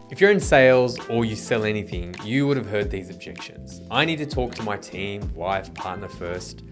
If you're in sales or you sell anything, you would have heard these objections. I need to talk to my team, wife, partner first.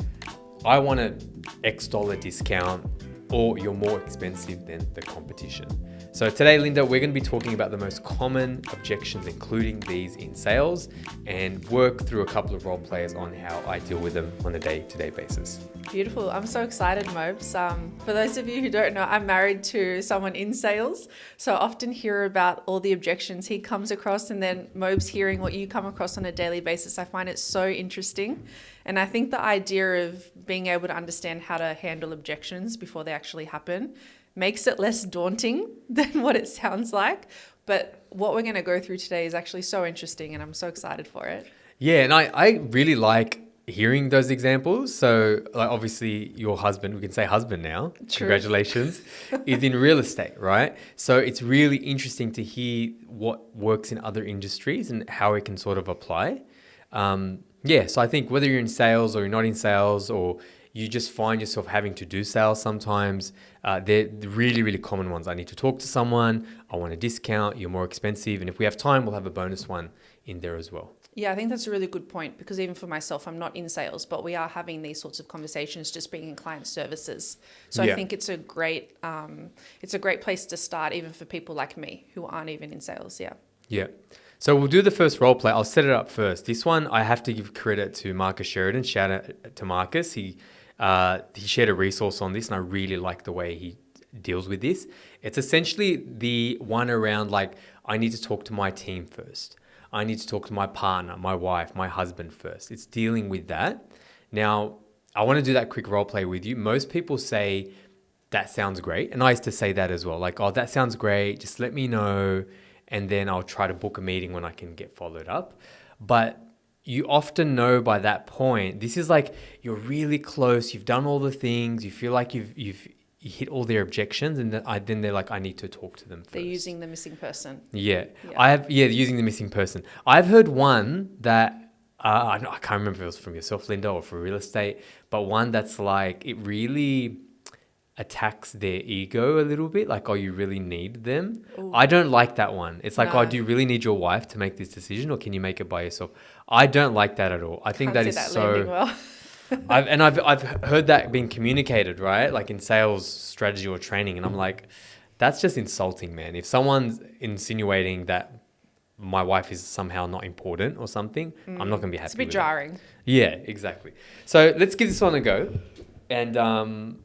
I want an X dollar discount, or you're more expensive than the competition. So today, Linda, we're going to be talking about the most common objections, including these in sales, and work through a couple of role players on how I deal with them on a day-to-day basis. Beautiful. I'm so excited, Mobes. For those of you who don't know, I'm married to someone in sales, so I often hear about all the objections he comes across, and then Mobes hearing what you come across on a daily basis. I find it so interesting. And I think the idea of being able to understand how to handle objections before they actually happen makes it less daunting than what it sounds like. But what we're going to go through today is actually so interesting, and I'm so excited for it. Yeah, and I really like hearing those examples. So like obviously your husband, we can say husband now, True. Congratulations, is in real estate, right? So it's really interesting to hear what works in other industries and how it can sort of apply. So I think whether you're in sales or you're not in sales, or you just find yourself having to do sales sometimes, they're the really, really common ones. I need to talk to someone, I want a discount, you're more expensive. And if we have time, we'll have a bonus one in there as well. Yeah, I think that's a really good point, because even for myself, I'm not in sales, but we are having these sorts of conversations just being in client services. So Yeah. I think it's a great place to start, even for people like me who aren't even in sales. Yeah. Yeah. So we'll do the first role play. I'll set it up first. This one, I have to give credit to Marcus Sheridan. Shout out to Marcus. He shared a resource on this, and I really like the way he deals with this. It's essentially the one around like, I need to talk to my team first. I need to talk to my partner, my wife, my husband first. It's dealing with that. Now, I want to do that quick role play with you. Most people say, that sounds great. And I used to say that as well. Like, oh, that sounds great. Just let me know. And then I'll try to book a meeting when I can get followed up. But you often know by that point, this is like, you're really close. You've done all the things. You feel like you've hit all their objections, and then they're like, I need to talk to them first. They're using the missing person. Yeah. They're using the missing person. I've heard one that, I can't remember if it was from yourself, Linda, or for real estate, but one that's like, it really attacks their ego a little bit. Like, oh, you really need them. Ooh. I don't like that one. It's like, No. oh, do you really need your wife to make this decision, or can you make it by yourself? I don't like that at all. I think Can't that see is that landing so... well. I've heard that being communicated, right? Like in sales strategy or training. And I'm like, that's just insulting, man. If someone's insinuating that my wife is somehow not important or something, I'm not going to be happy It's a bit with jarring. it. Yeah, exactly. So let's give this one a go, and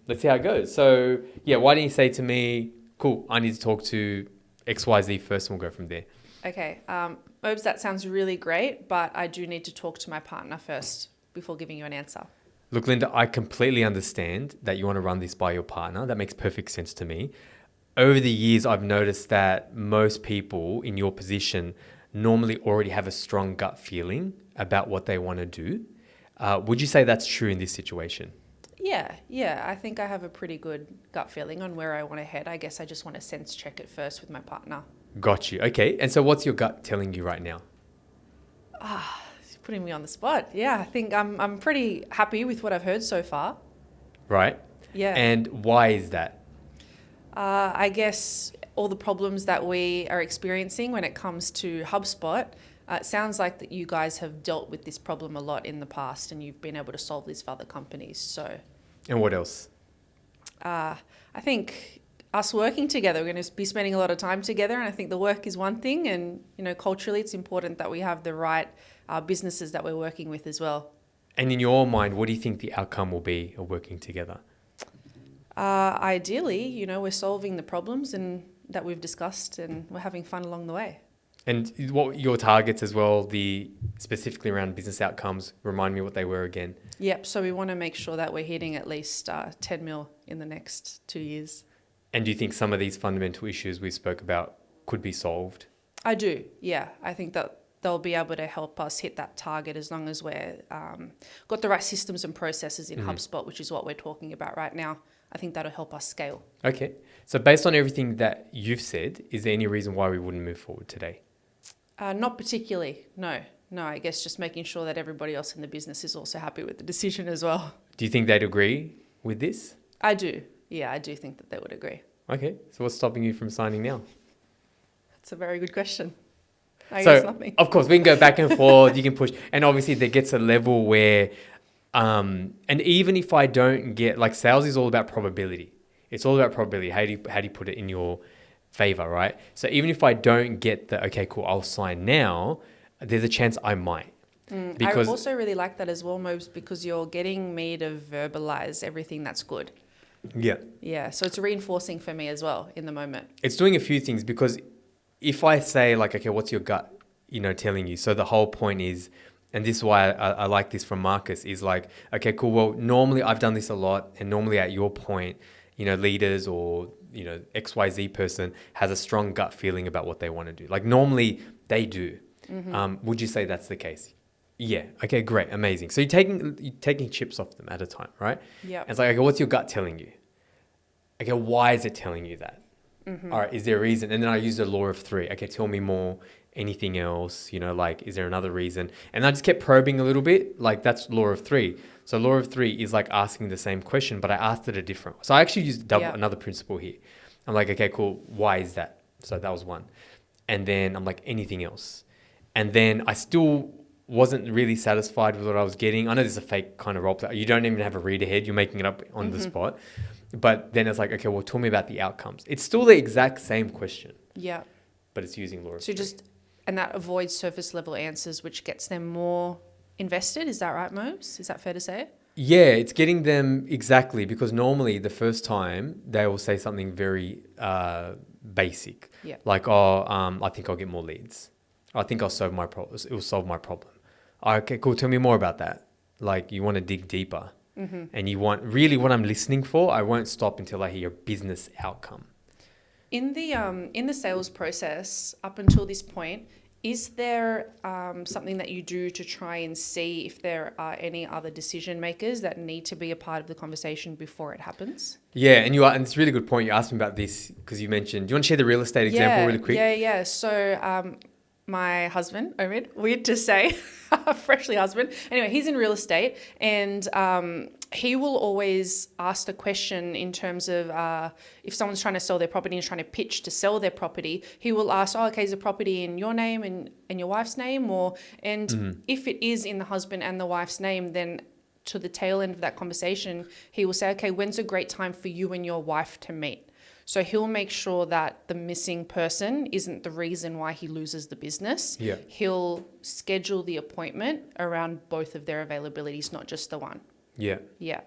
let's see how it goes. So yeah, why don't you say to me, cool, I need to talk to XYZ first, and we'll go from there. Okay. Mobes, that sounds really great, but I do need to talk to my partner first before giving you an answer. Look, Linda, I completely understand that you want to run this by your partner. That makes perfect sense to me. Over the years, I've noticed that most people in your position normally already have a strong gut feeling about what they want to do. Would you say that's true in this situation? Yeah. I think I have a pretty good gut feeling on where I want to head. I guess I just want to sense check it first with my partner. Got you. Okay. And so what's your gut telling you right now? Putting me on the spot. Yeah, I think I'm pretty happy with what I've heard so far. Right. Yeah. And why is that? I guess all the problems that we are experiencing when it comes to HubSpot, it sounds like that you guys have dealt with this problem a lot in the past, and you've been able to solve this for other companies. So, And what else? I think us working together, we're going to be spending a lot of time together, and I think the work is one thing, and culturally, it's important that we have the right businesses that we're working with as well. And in your mind, what do you think the outcome will be of working together? Ideally, we're solving the problems and that we've discussed, and we're having fun along the way. And what your targets as well, specifically around business outcomes, remind me what they were again. Yep. So we want to make sure that we're hitting at least 10 mil in the next 2 years. And do you think some of these fundamental issues we spoke about could be solved? I do. Yeah. I think that they'll be able to help us hit that target as long as we're got the right systems and processes in HubSpot, which is what we're talking about right now. I think that'll help us scale. Okay. So based on everything that you've said, is there any reason why we wouldn't move forward today? Not particularly. No, I guess just making sure that everybody else in the business is also happy with the decision as well. Do you think they'd agree with this? I do. Yeah, I do think that they would agree. Okay. So what's stopping you from signing now? It's a very good question. I So, guess nothing. of course, we can go back and forth. You can push. And obviously, there gets a level where, and even if I don't get, like, sales is all about probability. It's all about probability. How do you put it in your favor, right? So even if I don't get the, okay, cool, I'll sign now, there's a chance I might. I also really like that as well, Mobes, because you're getting me to verbalize everything that's good. Yeah. Yeah, so it's reinforcing for me as well in the moment. It's doing a few things because if I say like, okay, what's your gut, telling you? So the whole point is, and this is why I like this from Marcus, is like, okay, cool. Well, normally I've done this a lot, and normally at your point, leaders or, XYZ person has a strong gut feeling about what they want to do. Like normally they do. Would you say that's the case? Yeah. Okay, great. Amazing. So you're taking chips off them at a time, right? Yeah. It's like, okay, what's your gut telling you? Okay, why is it telling you that? All right, is there a reason? And then I use the law of three. Okay, tell me more. Anything else? Like, is there another reason? And I just kept probing a little bit. Like, that's law of three. So law of three is like asking the same question, but I asked it a different. So I actually used another principle here. I'm like, okay, cool. Why is that? So that was one. And then I'm like, anything else? And then I still wasn't really satisfied with what I was getting. I know this is a fake kind of role play. You don't even have a read ahead. You're making it up on the spot. But then it's like, okay, well, tell me about the outcomes. It's still the exact same question. Yeah. But it's using law of So three. and that avoids surface level answers, which gets them more invested. Is that right, Mobes? Is that fair to say? Yeah, it's getting them exactly, because normally the first time they will say something very basic. Yeah. Like, I think I'll get more leads. I think I'll solve my problem. It will solve my problem. Okay, cool. Tell me more about that. Like, you want to dig deeper. And you want, really what I'm listening for, I won't stop until I hear a business outcome. In the sales process, up until this point, is there something that you do to try and see if there are any other decision makers that need to be a part of the conversation before it happens? Yeah, and it's a really good point. You asked me about this because you mentioned, do you want to share the real estate example really quick? Yeah. So my husband, Omid, weird to say, freshly husband. Anyway, he's in real estate, and he will always ask the question in terms of if someone's trying to sell their property and trying to pitch to sell their property, he will ask, okay, is the property in your name and your wife's name? If it is in the husband and the wife's name, then to the tail end of that conversation, he will say, okay, when's a great time for you and your wife to meet? So he'll make sure that the missing person isn't the reason why he loses the business. Yeah. He'll schedule the appointment around both of their availabilities, not just the one. Yeah. Yeah.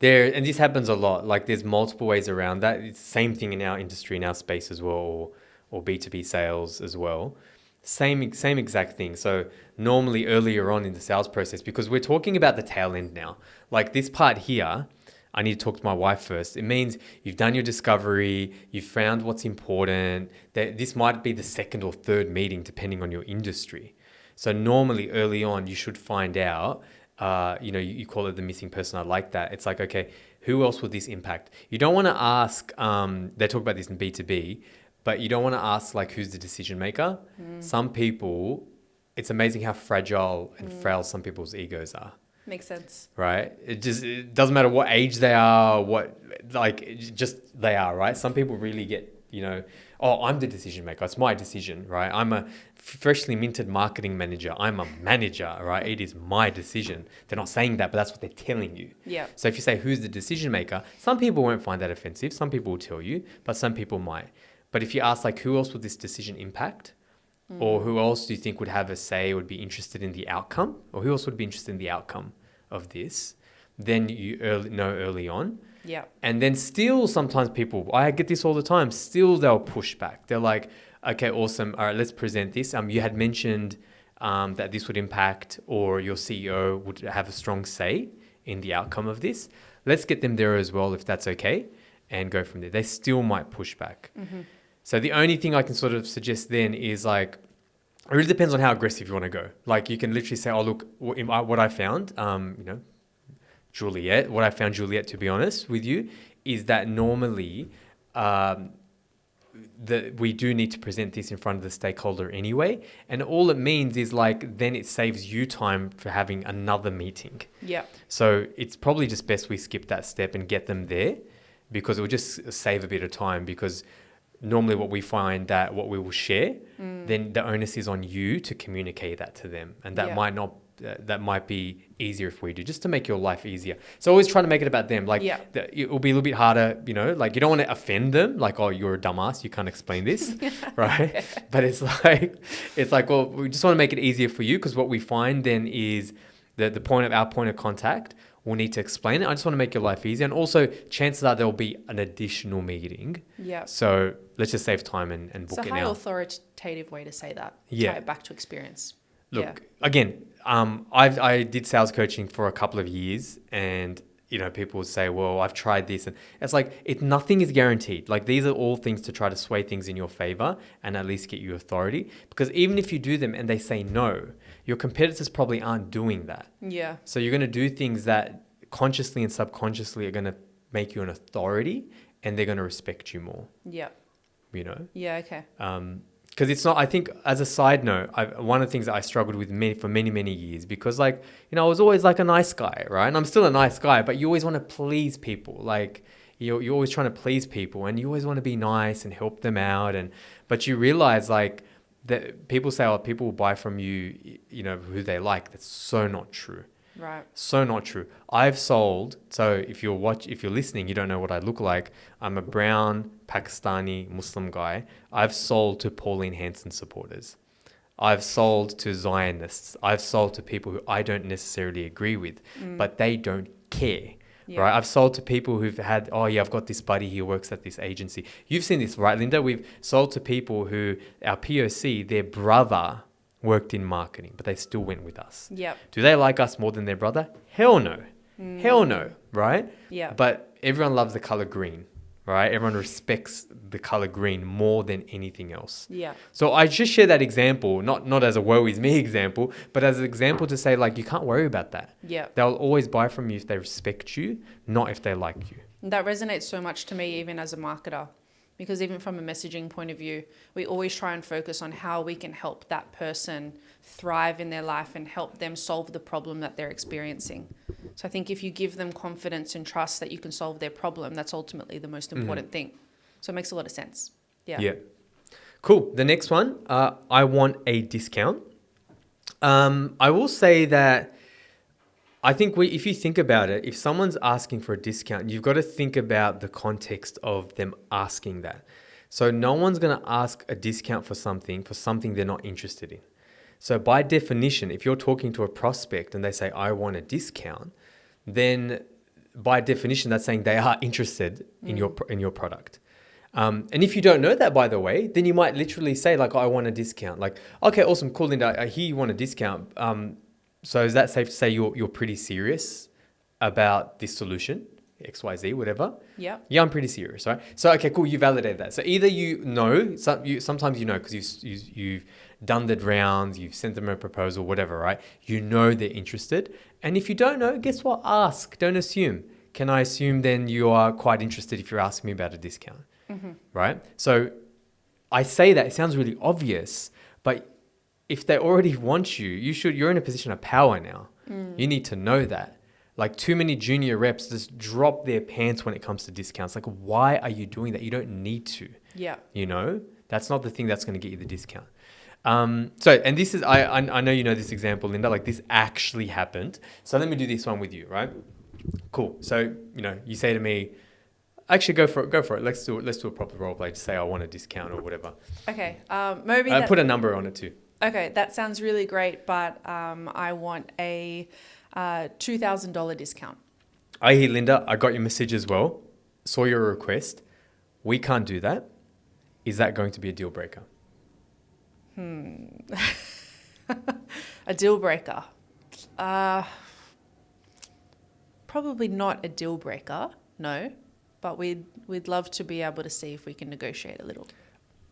And this happens a lot. Like, there's multiple ways around that. It's the same thing in our industry, in our space as well, or B2B sales as well. Same exact thing. So normally earlier on in the sales process, because we're talking about the tail end now, like this part here, I need to talk to my wife first. It means you've done your discovery, you've found what's important. That this might be the second or third meeting, depending on your industry. So normally early on, you should find out, you call it the missing person. I like that. It's like, okay, who else would this impact? You don't want to ask, they talk about this in B2B, but you don't want to ask like, who's the decision maker? Some people, it's amazing how fragile and frail some people's egos are. Makes sense. Right? It doesn't matter what age they are, they are, right? Some people really get, I'm the decision maker. It's my decision, right? I'm a freshly minted marketing manager. I'm a manager, right? It is my decision. They're not saying that, but that's what they're telling you. Yeah. So if you say, who's the decision maker? Some people won't find that offensive. Some people will tell you, but some people might. But if you ask, like, who else would this decision impact? Or who else do you think would have a say, would be interested in the outcome? Or who else would be interested in the outcome of this? Then you know early on. Yeah. And then still sometimes people, I get this all the time, still they'll push back. They're like, okay, awesome. All right, let's present this. You had mentioned that this would impact, or your CEO would have a strong say in the outcome of this. Let's get them there as well, if that's okay, and go from there. They still might push back. So the only thing I can sort of suggest then is like, it really depends on how aggressive you want to go. Like, you can literally say, oh, look, what I found, Juliet, to be honest with you, is that normally we do need to present this in front of the stakeholder anyway. And all it means is like, then it saves you time for having another meeting. Yeah. So it's probably just best we skip that step and get them there, because it will just save a bit of time, because normally what we find that what we will share, then the onus is on you to communicate that to them. And that might not, that might be easier if we do, just to make your life easier. So always try to make it about them. Like it will be a little bit harder, you know, like you don't want to offend them. Like, oh, you're a dumbass, you can't explain this, right? But it's like, well, we just want to make it easier for you, because what we find then is that our point of contact will need to explain it. I just want to make your life easier. And also chances are there'll be an additional meeting. Yeah. So let's just save time and book it now. It's a high authoritative way to say that. Yeah. Tie it back to experience. Look, again, I did sales coaching for a couple of years, and you know, people will say, well, I've tried this, and it's like, nothing is guaranteed. Like, these are all things to try to sway things in your favor and at least get you authority, because even if you do them and they say no, your competitors probably aren't doing that. Yeah. So you're going to do things that consciously and subconsciously are going to make you an authority, and they're going to respect you more. Yeah. You know? Yeah, okay. Because it's not, I think, as a side note, one of the things that I struggled with for many, many years, because like, you know, I was always like a nice guy, right? And I'm still a nice guy, but you always want to please people. Like you're always trying to please people, and you always want to be nice and help them out. But you realize like that people say, oh, people will buy from you, you know, who they like. That's so not true. Right. So not true. I've sold, so if you're listening, you don't know what I look like. I'm a brown Pakistani Muslim guy. I've sold to Pauline Hanson supporters. I've sold to Zionists. I've sold to people who I don't necessarily agree with, but they don't care. Yeah. Right? I've sold to people who've had, oh yeah, I've got this buddy, he works at this agency. You've seen this, right, Linda? We've sold to people who, our POC, their brother worked in marketing, but they still went with us. Yep. Do they like us more than their brother? Hell no. Hell no, right? Yeah. But everyone loves the color green, right? Everyone respects the color green more than anything else. Yeah. So I just share that example, not as a woe is me example, but as an example to say, like, you can't worry about that. Yeah. They'll always buy from you if they respect you, not if they like you. That resonates so much to me, even as a marketer. Because even from a messaging point of view, we always try and focus on how we can help that person thrive in their life and help them solve the problem that they're experiencing. So I think if you give them confidence and trust that you can solve their problem, that's ultimately the most important thing. So it makes a lot of sense. Yeah. Yeah. Cool. The next one, I want a discount. I will say that I think if you think about it, if someone's asking for a discount, you've got to think about the context of them asking that. So no one's going to ask a discount for something they're not interested in. So by definition, if you're talking to a prospect and they say, I want a discount, then by definition, that's saying they are interested in your product. And if you don't know that, by the way, then you might literally say like, oh, I want a discount. Like, okay, awesome, cool, Linda, I hear you want a discount. So is that safe to say you're pretty serious about this solution, XYZ, whatever? Yeah. Yeah, I'm pretty serious, right? So, okay, cool, you validated that. So either you know, sometimes you know because you've done the rounds, you've sent them a proposal, whatever, right? You know they're interested. And if you don't know, guess what? Ask, don't assume. Can I assume then you are quite interested if you're asking me about a discount, right? So I say that, it sounds really obvious, but if they already want you're in a position of power now. You need to know that. Like too many junior reps just drop their pants when it comes to discounts. Like, why are you doing that? You don't need to. Yeah. You know, that's not the thing that's going to get you the discount. And this is, I know you know this example, Linda, like this actually happened. So let me do this one with you, right? Cool. So, you know, you say to me, actually go for it. Let's do a proper role play to say I want a discount or whatever. Okay. Moby. Put a number on it too. Okay, that sounds really great, but I want a $2,000 discount. I hear, Linda, I got your message as well. Saw your request. We can't do that. Is that going to be a deal breaker? A deal breaker. Probably not a deal breaker, no, but we'd love to be able to see if we can negotiate a little.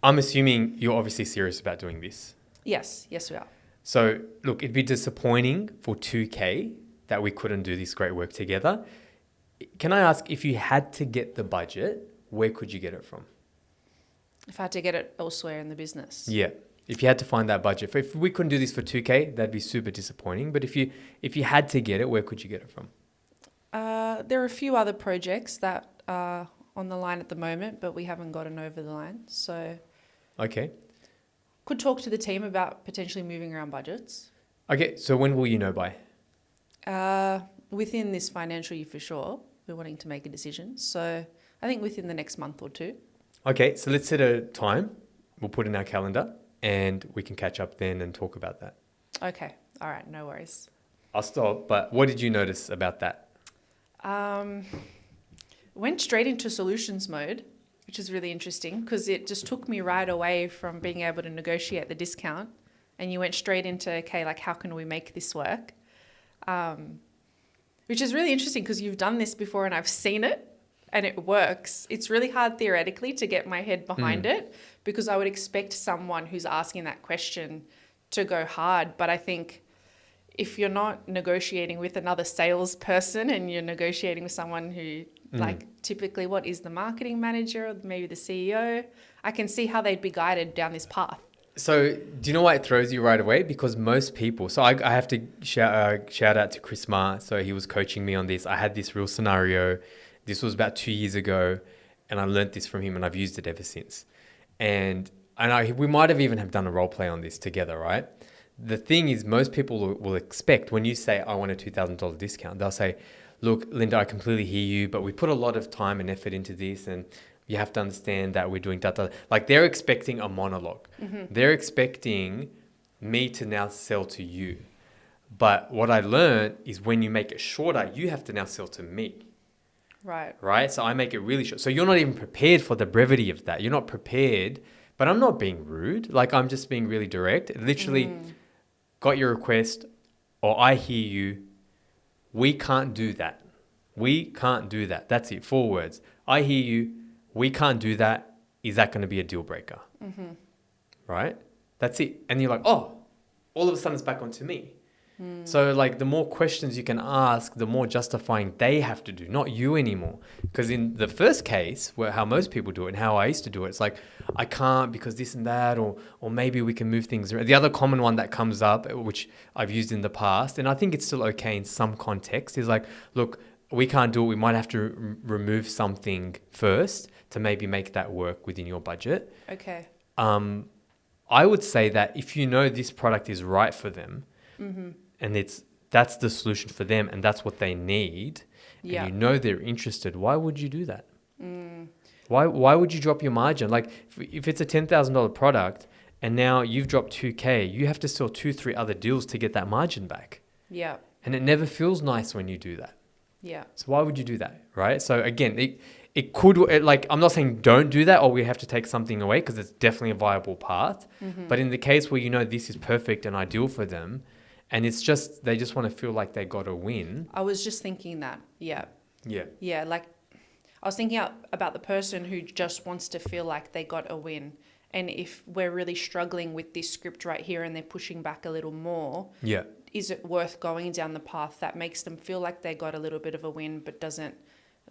I'm assuming you're obviously serious about doing this. Yes, we are. So, look, it'd be disappointing for 2K that we couldn't do this great work together. Can I ask, if you had to get the budget, where could you get it from? If I had to get it elsewhere in the business. Yeah. If you had to find that budget. If we couldn't do this for 2K, that'd be super disappointing. But if you had to get it, where could you get it from? There are a few other projects that are on the line at the moment, but we haven't gotten over the line. So Okay. could talk to the team about potentially moving around budgets. Okay. So when will you know by? Within this financial year for sure, we're wanting to make a decision. So I think within the next month or two. Okay. So let's set a time. We'll put in our calendar and we can catch up then and talk about that. Okay. All right. No worries. I'll stop. But what did you notice about that? Went straight into solutions mode, which is really interesting because it just took me right away from being able to negotiate the discount, and you went straight into, okay, like how can we make this work? Which is really interesting because you've done this before and I've seen it and it works. It's really hard theoretically to get my head behind it because I would expect someone who's asking that question to go hard. But I think if you're not negotiating with another salesperson and you're negotiating with someone who, like typically what is the marketing manager or maybe the CEO, I can see how they'd be guided down this path. So do you know why it throws you right away? Because most people, so I have to shout out to Chris Ma. So he was coaching me on this. I had this real scenario. This was about 2 years ago and I learned this from him and I've used it ever since. And we might have even have done a role play on this together, right? The thing is most people will expect when you say, I want a $2,000 discount, they'll say, look, Linda, I completely hear you, but we put a lot of time and effort into this and you have to understand that we're doing data. Like they're expecting a monologue. They're expecting me to now sell to you. But what I learned is when you make it shorter, you have to now sell to me. Right? So I make it really short. So you're not even prepared for the brevity of that. You're not prepared, but I'm not being rude. Like I'm just being really direct. Literally got your request or I hear you. We can't do that. We can't do that. That's it. 4 words. I hear you. We can't do that. Is that going to be a deal breaker? Right? That's it. And you're like, oh, all of a sudden it's back onto me. So like the more questions you can ask, the more justifying they have to do, not you anymore. Because in the first case, where how most people do it and how I used to do it, it's like, I can't because this and that, or maybe we can move things around. The other common one that comes up, which I've used in the past, and I think it's still okay in some context, is like, look, we can't do it. We might have to remove something first to maybe make that work within your budget. Okay. I would say that if you know this product is right for them, and that's the solution for them, and that's what they need, and you know they're interested, why would you do that? Why would you drop your margin? Like if it's a $10,000 product and now you've dropped $2,000, you have to sell 2-3 other deals to get that margin back. Yeah. And it never feels nice when you do that. Yeah. So why would you do that, right? So again, it could, like, I'm not saying don't do that or we have to take something away because it's definitely a viable path. But in the case where you know this is perfect and ideal for them, and it's just, they just want to feel like they got a win. I was just thinking that. Yeah. Yeah. Yeah. Like I was thinking about the person who just wants to feel like they got a win. And if we're really struggling with this script right here and they're pushing back a little more, is it worth going down the path that makes them feel like they got a little bit of a win, but doesn't,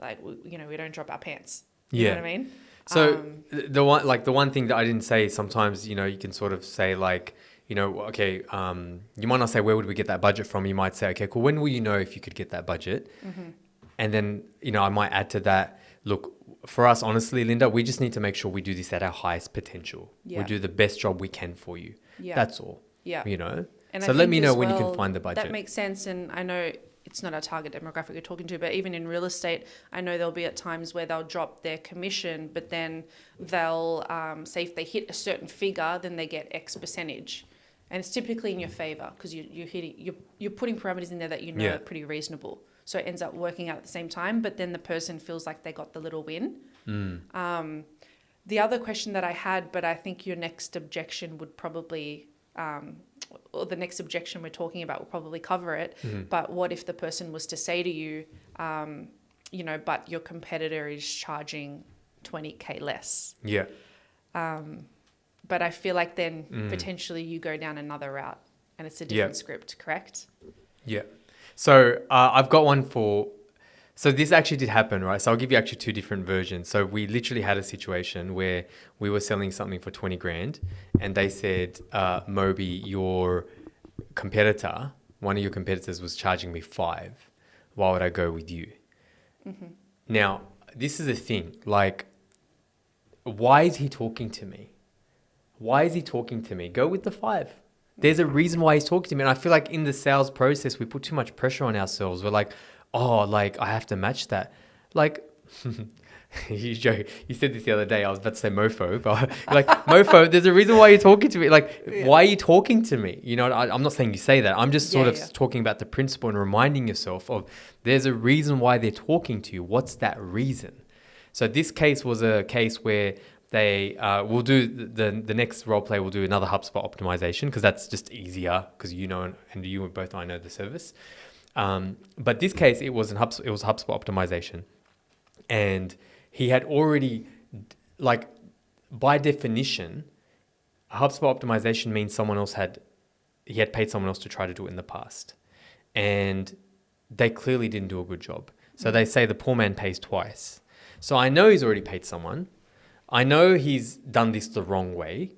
like, we don't drop our pants. You know what I mean? So the one thing that I didn't say, sometimes, you can sort of say like, okay, you might not say, where would we get that budget from? You might say, okay, cool. When will you know if you could get that budget? And then, I might add to that, look, for us, honestly, Linda, we just need to make sure we do this at our highest potential. We do the best job we can for you. That's all. And so let me know when you can find the budget. That makes sense. And I know it's not our target demographic you're talking to, but even in real estate, I know there'll be at times where they'll drop their commission, but then they'll say if they hit a certain figure, then they get X percentage. And it's typically in your favor because you're putting parameters in there that are pretty reasonable. So it ends up working out at the same time, but then the person feels like they got the little win. The other question that I had, but I think your next objection would probably, or the next objection we're talking about will probably cover it. But what if the person was to say to you, but your competitor is charging $20,000 less? Yeah. But I feel like then potentially you go down another route and it's a different script, correct? Yeah. So I've got one so this actually did happen, right? So I'll give you actually 2 different versions. So we literally had a situation where we were selling something for 20 grand and they said, Moby, your competitor, one of your competitors was charging me 5. Why would I go with you? Now, this is the thing. Like, why is he talking to me? Why is he talking to me? Go with the 5. There's a reason why he's talking to me. And I feel like in the sales process, we put too much pressure on ourselves. We're like, oh, like I have to match that. Like, you said this the other day. I was about to say mofo, but like mofo, there's a reason why you're talking to me. Like, why are you talking to me? You know, I'm not saying you say that. I'm just sort of talking about the principle and reminding yourself of there's a reason why they're talking to you. What's that reason? So this case was a case where they will do the next role play. We'll do another HubSpot optimization because that's just easier because you know and you both I know the service. But this case it was HubSpot optimization, and he had already, like, by definition, HubSpot optimization means he had paid someone else to try to do it in the past, and they clearly didn't do a good job. So they say the poor man pays twice. So I know he's already paid someone. I know he's done this the wrong way,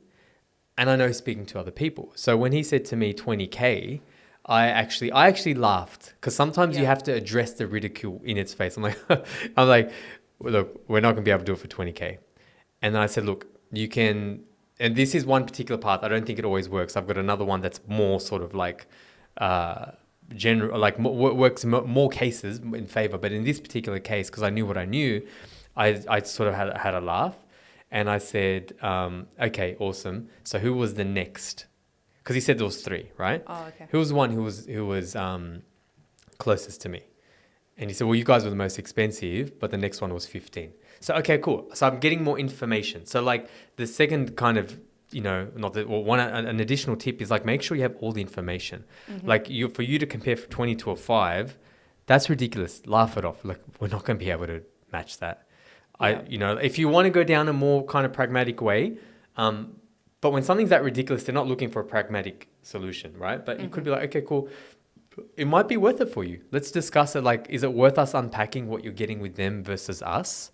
and I know he's speaking to other people. So when he said to me 20K, I actually laughed because sometimes you have to address the ridicule in its face. I'm like, look, we're not going to be able to do it for 20K. And then I said, look, you can, and this is one particular path. I don't think it always works. I've got another one that's more sort of like general, like works more cases in favor. But in this particular case, because I knew what I knew, I sort of had a laugh. And I said, okay, awesome. So who was the next? Because he said there was 3, right? Oh, okay. Who was the one who was closest to me? And he said, well, you guys were the most expensive, but the next one was 15. So, okay, cool. So I'm getting more information. So like the second kind of, an additional tip is like, make sure you have all the information. Mm-hmm. Like for you to compare from 20 to a 5, that's ridiculous. Laugh it off. Like we're not going to be able to match that. Yeah. If you want to go down a more kind of pragmatic way, but when something's that ridiculous, they're not looking for a pragmatic solution, right? But you could be like, okay, cool. It might be worth it for you. Let's discuss it. Like, is it worth us unpacking what you're getting with them versus us?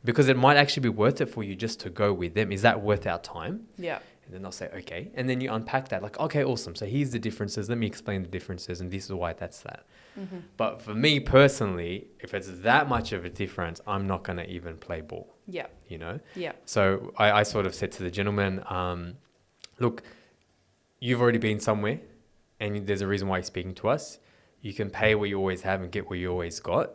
Because it might actually be worth it for you just to go with them. Is that worth our time? Yeah. And then they'll say, okay. And then you unpack that. Like, okay, awesome. So here's the differences. Let me explain the differences. And this is why that's that. Mm-hmm. But for me personally, if it's that much of a difference, I'm not going to even play ball. Yeah. Yeah. So I sort of said to the gentleman, look, you've already been somewhere and there's a reason why you're speaking to us. You can pay what you always have and get what you always got.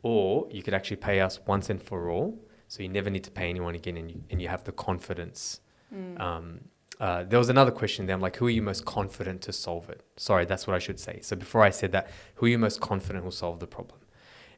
Or you could actually pay us once and for all. So you never need to pay anyone again and you have the confidence. There was another question there. I'm like, who are you most confident to solve it? Sorry, that's what I should say. So before I said that, who are you most confident will solve the problem?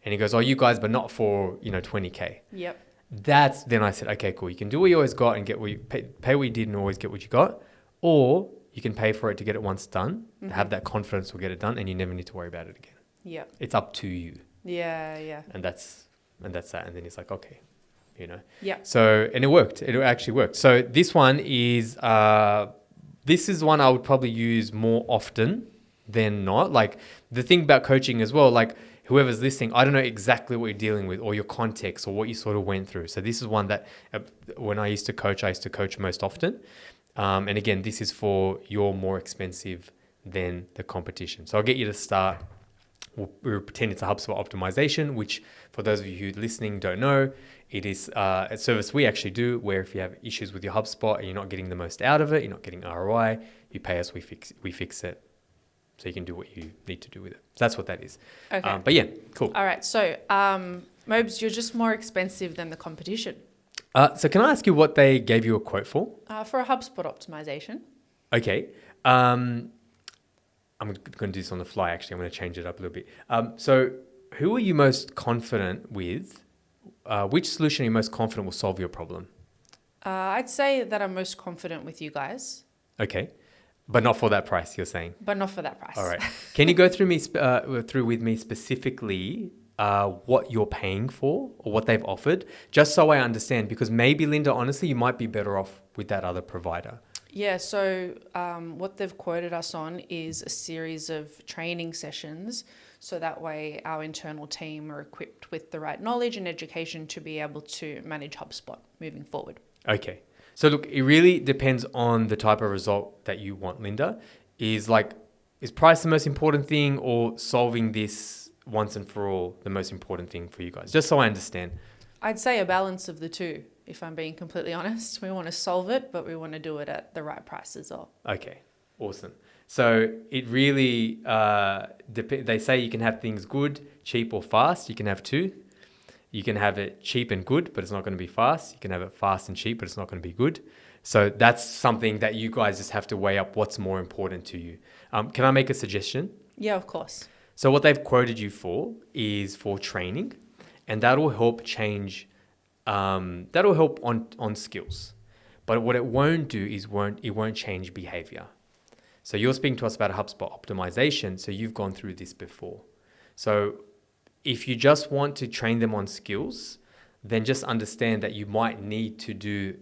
And he goes, oh, you guys, but not for, 20K. Yep. Then I said, okay, cool. You can do what you always got and get what you pay what you did and always get what you got. Or you can pay for it to get it once done, have that confidence will get it done and you never need to worry about it again. Yeah. It's up to you. Yeah. And that's that. And then he's like, okay. Yeah. So, and it worked. It actually worked. So this one is, this is one I would probably use more often than not. Like the thing about coaching as well, like whoever's listening, I don't know exactly what you're dealing with or your context or what you sort of went through. So this is one that when I used to coach most often. And again, this is for you're more expensive than the competition. So I'll get you to start. We'll pretend it's a HubSpot optimization, which for those of you who listening don't know, it is a service we actually do where if you have issues with your HubSpot and you're not getting the most out of it, you're not getting ROI, you pay us, we fix it. So you can do what you need to do with it. So that's what that is. Okay. But yeah, cool. All right. So, Mobes, you're just more expensive than the competition. So can I ask you what they gave you a quote for? For a HubSpot optimization. Okay. I'm going to do this on the fly, actually. I'm going to change it up a little bit. So who are you most confident with? Which solution are you most confident will solve your problem? I'd say that I'm most confident with you guys. Okay. But not for that price, you're saying? But not for that price. All right. Can you go through with me specifically what you're paying for or what they've offered, just so I understand? Because maybe, Linda, honestly, you might be better off with that other provider. Yeah, so what they've quoted us on is a series of training sessions. So that way our internal team are equipped with the right knowledge and education to be able to manage HubSpot moving forward. Okay. So look, it really depends on the type of result that you want, Linda. Is price the most important thing or solving this once and for all the most important thing for you guys? Just so I understand. I'd say a balance of the two, if I'm being completely honest. We want to solve it, but we want to do it at the right price as well. Okay, awesome. So it really, they say you can have things good, cheap or fast. You can have two. You can have it cheap and good, but it's not going to be fast. You can have it fast and cheap, but it's not going to be good. So that's something that you guys just have to weigh up what's more important to you. Can I make a suggestion? Yeah, of course. So what they've quoted you for is for training, and that'll help change, that'll help on skills. But what it won't do is it won't change behavior. So you're speaking to us about HubSpot optimization, so you've gone through this before. So if you just want to train them on skills, then just understand that you might need to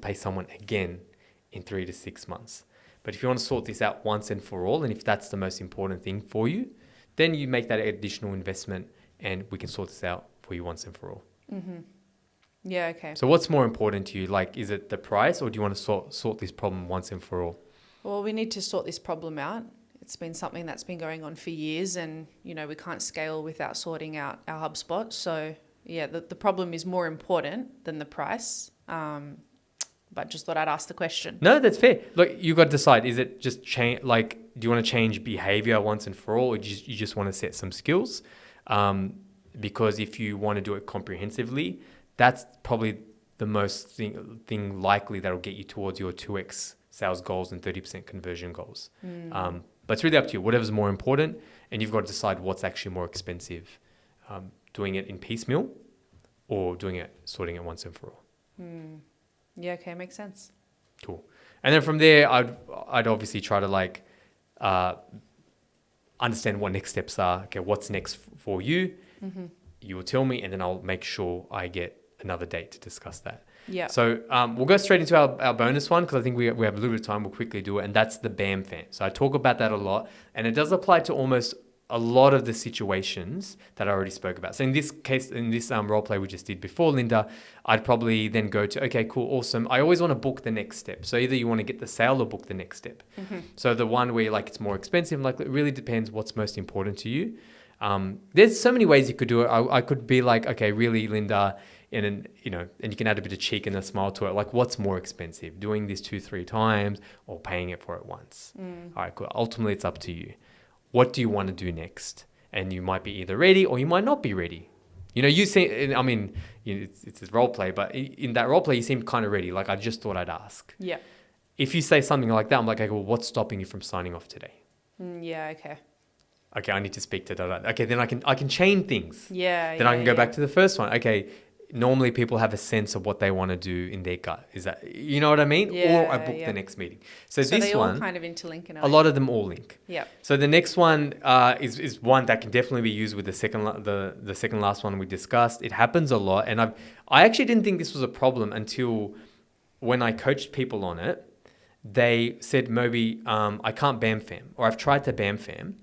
pay someone again in 3 to 6 months. But if you want to sort this out once and for all, and if that's the most important thing for you, then you make that additional investment and we can sort this out for you once and for all. Mm-hmm. Yeah, okay. So what's more important to you? Like, is it the price or do you want to sort this problem once and for all? Well, we need to sort this problem out. It's been something that's been going on for years and, we can't scale without sorting out our HubSpot. So, yeah, the problem is more important than the price. But just thought I'd ask the question. No, that's fair. Look, you got to decide, is it just change, like, do you want to change behavior once and for all or do you just want to set some skills? Because if you want to do it comprehensively, that's probably the most thing likely that'll get you towards your 2x sales goals and 30% conversion goals. But it's really up to you, whatever's more important, and you've got to decide what's actually more expensive, doing it in piecemeal or sorting it once and for all. Yeah, okay, makes sense. Cool. And then from there, I'd obviously try to understand what next steps are. Okay, what's next for you? Mm-hmm. You will tell me, and then I'll make sure I get another date to discuss that. Yeah. So we'll go straight into our bonus one because I think we have a little bit of time. We'll quickly do it, and that's the BAMFAM. So I talk about that a lot, and it does apply to almost a lot of the situations that I already spoke about. So in this case, in this role play we just did before Linda, I'd probably then go to, okay, cool, awesome. I always want to book the next step. So either you want to get the sale or book the next step. Mm-hmm. So the one where it's more expensive, it really depends what's most important to you. There's so many ways you could do it. I could be like, okay, really, Linda, and you can add a bit of cheek and a smile to it. Like, what's more expensive, doing this 2-3 times or paying it for it once? All right, cool. Ultimately, it's up to you. What do you want to do next? And you might be either ready or you might not be ready. You see, it's a role play, but in that role play, you seemed kind of ready. Like, I just thought I'd ask. Yeah. If you say something like that, I'm like, okay, well, what's stopping you from signing off today? Yeah, okay. Okay, I need to speak to that. Okay, then I can chain things. Yeah. Then I can go back to the first one. Okay, normally people have a sense of what they want to do in their gut. Is that, you know what I mean? Yeah, or I book the next meeting. So this they one, all kind of interlink in a way. A lot of them all link. Yeah. So the next one is one that can definitely be used with the second last one we discussed. It happens a lot, and I actually didn't think this was a problem until when I coached people on it. They said, Moby, I can't BAMFAM, or I've tried to BAMFAM.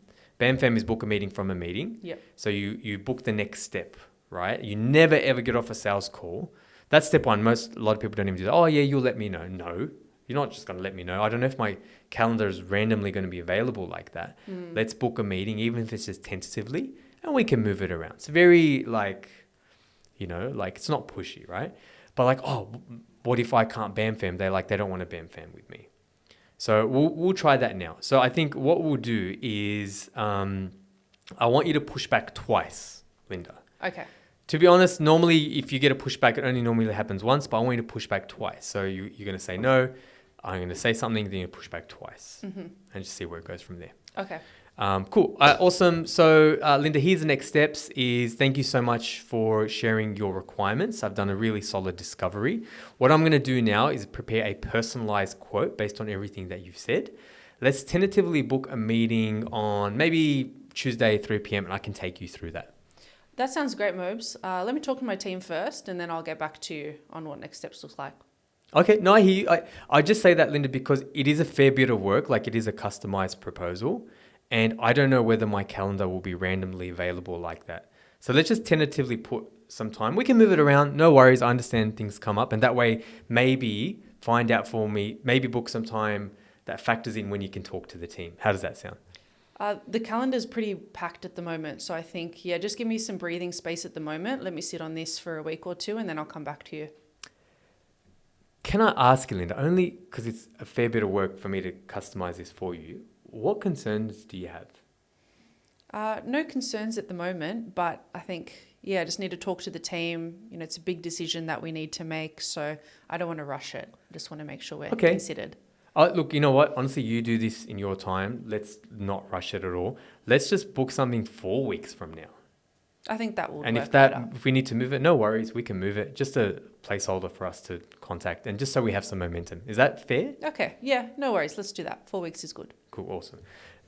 BAMFAM is book a meeting from a meeting. Yep. So you book the next step, right? You never ever get off a sales call. That's step one. A lot of people don't even do that. Oh yeah, you'll let me know. No, you're not just going to let me know. I don't know if my calendar is randomly going to be available like that. Let's book a meeting, even if it's just tentatively, and we can move it around. It's very it's not pushy, right? But what if I can't BAMFAM? They don't want to BAMFAM with me. So we'll try that now. So I think what we'll do is I want you to push back twice, Linda. Okay. To be honest, normally if you get a pushback, it only normally happens once, but I want you to push back twice. So you're going to say no, I'm going to say something, then you push back twice and just see where it goes from there. Okay. Cool. Awesome. So Linda, here's the next steps is thank you so much for sharing your requirements. I've done a really solid discovery. What I'm going to do now is prepare a personalized quote based on everything that you've said. Let's tentatively book a meeting on maybe Tuesday, 3 p.m. and I can take you through that. That sounds great, Mobes. Let me talk to my team first and then I'll get back to you on what next steps look like. Okay, no, I hear you. I just say that, Linda, because it is a fair bit of work. It is a customized proposal. And I don't know whether my calendar will be randomly available like that. So let's just tentatively put some time. We can move it around. No worries. I understand things come up. And that way, maybe find out for me, maybe book some time that factors in when you can talk to the team. How does that sound? The calendar's pretty packed at the moment. So I think, yeah, just give me some breathing space at the moment. Let me sit on this for a week or two and then I'll come back to you. Can I ask you, Linda, only because it's a fair bit of work for me to customize this for you, what concerns do you have? No concerns at the moment, but I think, yeah, I just need to talk to the team. You know, it's a big decision that we need to make. So I don't want to rush it. I just want to make sure we're considered. Look, you know what? Honestly, you do this in your time. Let's not rush it at all. Let's just book something 4 weeks from now. I think that will And work if better. if we need to move it, no worries. We can move it. Just a placeholder for us to contact and just so we have some momentum. Is that fair? Okay, yeah, no worries. Let's do that. 4 weeks is good. Cool, awesome.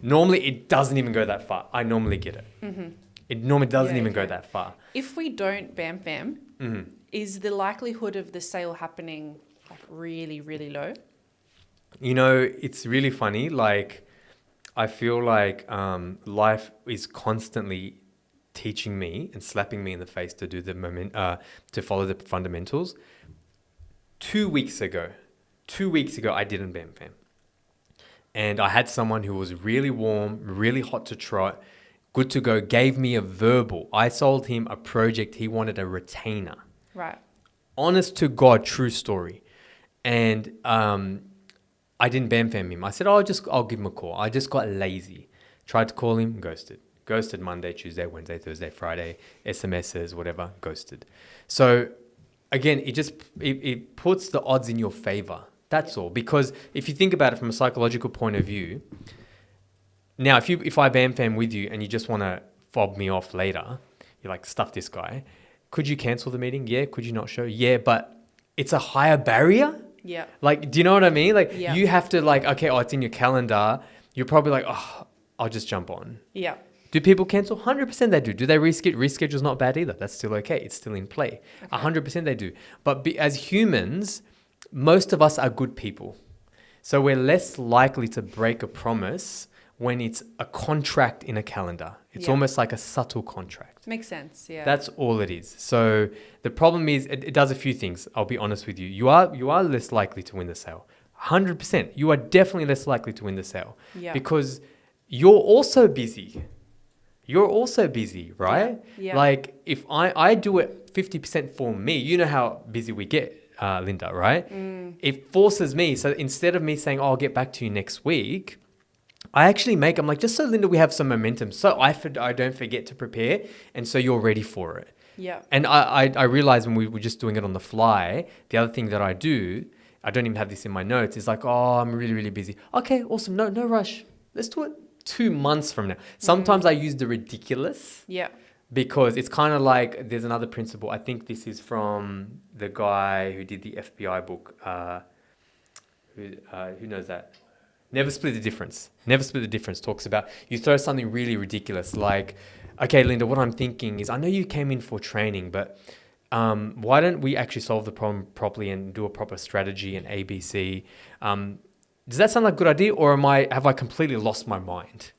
Normally, it doesn't even go that far. I normally get it. Mm-hmm. It normally doesn't Yeah, even go okay. that far. If we don't BAMFAM, is the likelihood of the sale happening like really, really low? You know, it's really funny. Like, I feel like life is constantly teaching me and slapping me in the face to do to follow the fundamentals. 2 weeks ago, I didn't BAMFAM. And I had someone who was really warm, really hot to trot, good to go, gave me a verbal. I sold him a project. He wanted a retainer. Right. Honest to God, true story. And I didn't BAMFAM him. I said, I'll give him a call. I just got lazy. Tried to call him, ghosted. Ghosted Monday, Tuesday, Wednesday, Thursday, Friday, SMSs, whatever, ghosted. So again, it puts the odds in your favor. That's all. Because if you think about it from a psychological point of view, now if I BAMFAM with you and you just want to fob me off later, you're like, stuff this guy. Could you cancel the meeting? Yeah. Could you not show? Yeah. But it's a higher barrier. Yeah. Like, do you know what I mean? Like, Yeah. you have to like, okay, it's in your calendar. You're probably like, oh, I'll just jump on. Yeah. Do people cancel? 100% they do. Do they reschedule? Reschedule's not bad either. That's still okay. It's still in play. 100% they do. But as humans, most of us are good people. So we're less likely to break a promise when it's a contract in a calendar. It's almost like a subtle contract. Makes sense, yeah. That's all it is. So the problem is it does a few things. I'll be honest with you. You are less likely to win the sale. 100%. You are definitely less likely to win the sale. Yeah. Because you're also busy. You're also busy, right? Yeah. Like if I do it 50% for me, you know how busy we get, Linda, right? It forces me. So instead of me saying, I'll get back to you next week, I'm like, just so Linda, we have some momentum. So I don't forget to prepare. And so you're ready for it. Yeah. And I realized when we were just doing it on the fly, the other thing that I do, I don't even have this in my notes, is like, oh, I'm really, really busy. Okay, awesome. No rush. Let's do it 2 months from now. Sometimes I use the ridiculous. Yeah. Because it's kind of like, there's another principle. I think this is from the guy who did the FBI book. Who knows that? Never Split the Difference. Never Split the Difference talks about you throw something really ridiculous like, okay, Linda, what I'm thinking is I know you came in for training, but why don't we actually solve the problem properly and do a proper strategy and ABC? Does that sound like a good idea, or have I completely lost my mind?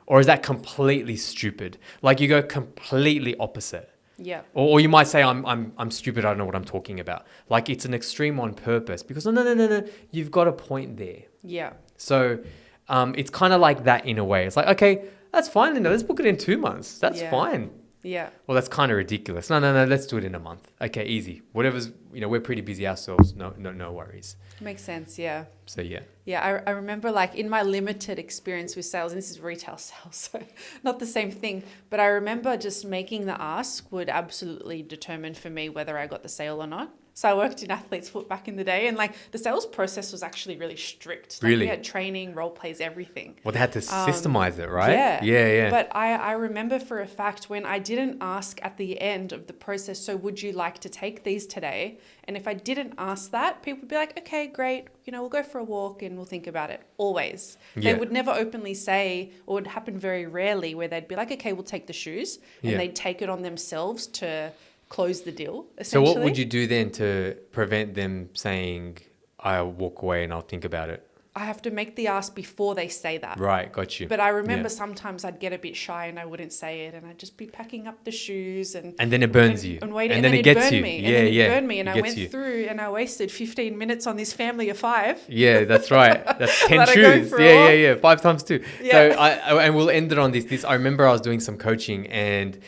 Or is that completely stupid? Like you go completely opposite. Yeah. Or you might say I'm stupid. I don't know what I'm talking about. Like it's an extreme on purpose because no. You've got a point there. Yeah. So it's kind of like that in a way. It's like, okay, that's fine, Linda. Let's book it in 2 months. That's fine. Yeah. Well, that's kind of ridiculous. No. Let's do it in a month. Okay, easy. Whatever's, we're pretty busy ourselves. No worries. Makes sense. Yeah. So yeah. Yeah, I remember like in my limited experience with sales, and this is retail sales, so not the same thing, but I remember just making the ask would absolutely determine for me whether I got the sale or not. So I worked in Athlete's Foot back in the day, and like the sales process was actually really strict. Like, really? We had training, role plays, everything. Well, they had to systemize it, right? Yeah. But I remember for a fact when I didn't ask at the end of the process, so would you like to take these today? And if I didn't ask that, people would be like, okay, great. We'll go for a walk and we'll think about it. Always. Yeah. They would never openly say, or it would happen very rarely, where they'd be like, okay, we'll take the shoes. And they'd take it on themselves to close the deal, essentially. So what would you do then to prevent them saying, I'll walk away and I'll think about it? I have to make the ask before they say that. Right, got you. But I remember sometimes I'd get a bit shy and I wouldn't say it, and I'd just be packing up the shoes and then it burns you. And waiting, and then it it gets burned you. me. Yeah, and then yeah. it burned me, and it I gets went you. through and I wasted 15 minutes on this family of 5. Yeah, that's right. That's 10 Let it go shoes. for a Yeah, while. yeah, yeah. 5 times 2. Yeah. So and we'll end it on this. I remember I was doing some coaching, and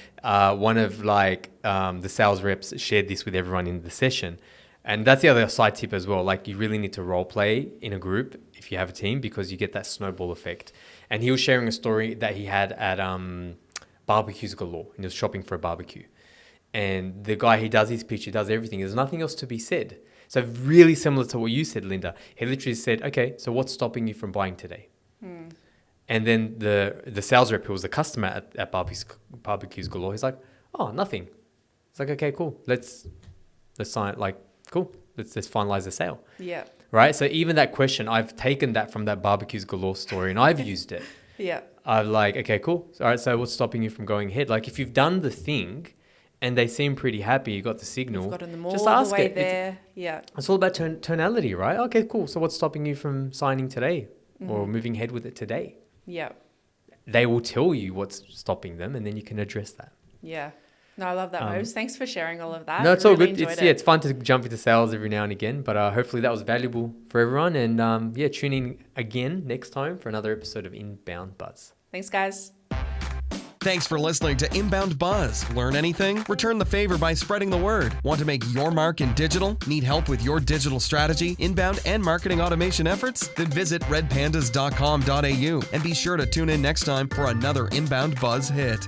one of the sales reps shared this with everyone in the session. And that's the other side tip as well. Like, you really need to role play in a group if you have a team, because you get that snowball effect. And he was sharing a story that he had at Barbecues Galore, and he was shopping for a barbecue. And the guy, he does his pitch, he does everything. There's nothing else to be said. So really similar to what you said, Linda. He literally said, okay, so what's stopping you from buying today? And then the sales rep, who was the customer at Barbecues Galore, he's like, oh, nothing. It's like, okay, cool. Let's sign it. Like, cool. Let's finalize the sale. Yeah. Right. So even that question, I've taken that from that Barbecues Galore story and I've used it. Yeah. I'm like, okay, cool. All right. So what's stopping you from going ahead? Like, if you've done the thing and they seem pretty happy, you got the signal, You've gotten them all just ask the way it. there. Yeah. It's all about tonality, right? Okay, cool. So what's stopping you from signing today or moving ahead with it today? Yeah. They will tell you what's stopping them, and then you can address that. Yeah. No, I love that, Mose. Thanks for sharing all of that. No, it's I all really good. enjoyed it. It's fun to jump into sales every now and again, but hopefully that was valuable for everyone. And tune in again next time for another episode of Inbound Buzz. Thanks, guys. Thanks for listening to Inbound Buzz. Learn anything? Return the favor by spreading the word. Want to make your mark in digital? Need help with your digital strategy, inbound, and marketing automation efforts? Then visit redpandas.com.au and be sure to tune in next time for another Inbound Buzz hit.